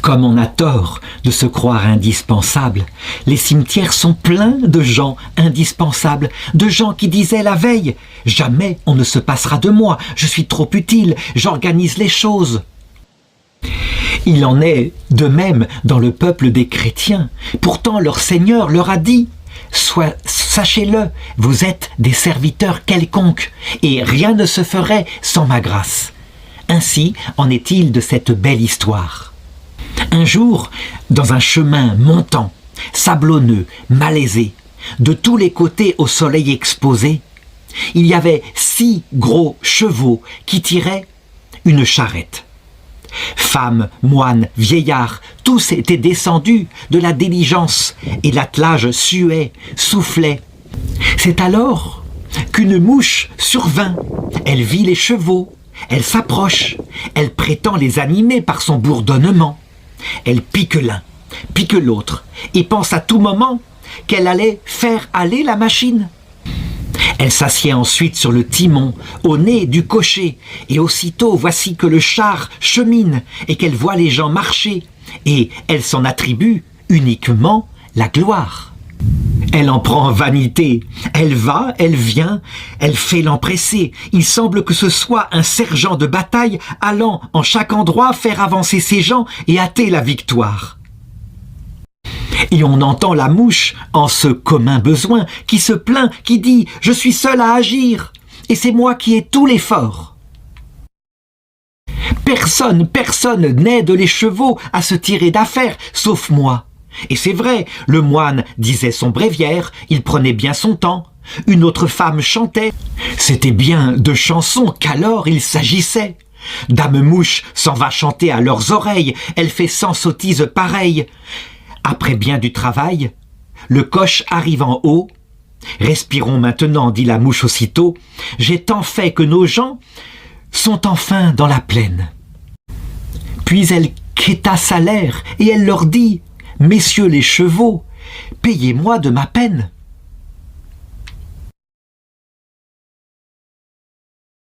Comme on a tort de se croire indispensable. Les cimetières sont pleins de gens indispensables, de gens qui disaient la veille « Jamais on ne se passera de moi, je suis trop utile, j'organise les choses ». Il en est de même dans le peuple des chrétiens. Pourtant leur Seigneur leur a dit « Sachez-le, vous êtes des serviteurs quelconques, et rien ne se ferait sans ma grâce. » Ainsi en est-il de cette belle histoire. Un jour, dans un chemin montant, sablonneux, malaisé, de tous les côtés au soleil exposé, il y avait 6 gros chevaux qui tiraient une charrette. Femmes, moines, vieillards, tous étaient descendus de la diligence et l'attelage suait, soufflait. C'est alors qu'une mouche survint. Elle vit les chevaux, elle s'approche, elle prétend les animer par son bourdonnement. Elle pique l'un, pique l'autre, et pense à tout moment qu'elle allait faire aller la machine. Elle s'assied ensuite sur le timon, au nez du cocher, et aussitôt voici que le char chemine, et qu'elle voit les gens marcher, et elle s'en attribue uniquement la gloire. Elle en prend vanité, elle va, elle vient, elle fait l'empresser. Il semble que ce soit un sergent de bataille allant en chaque endroit faire avancer ses gens et hâter la victoire. Et on entend la mouche, en ce commun besoin, qui se plaint, qui dit « Je suis seul à agir, et c'est moi qui ai tout l'effort. » Personne n'aide les chevaux à se tirer d'affaire, sauf moi. Et c'est vrai, le moine disait son bréviaire, il prenait bien son temps. Une autre femme chantait. C'était bien de chansons qu'alors il s'agissait. Dame Mouche s'en va chanter à leurs oreilles, elle fait 100 sottises pareilles. Après bien du travail, le coche arrive en haut. « Respirons maintenant, dit la mouche aussitôt, j'ai tant fait que nos gens sont enfin dans la plaine. » Puis elle quêta salaire et elle leur dit « Messieurs les chevaux, payez-moi de ma peine. »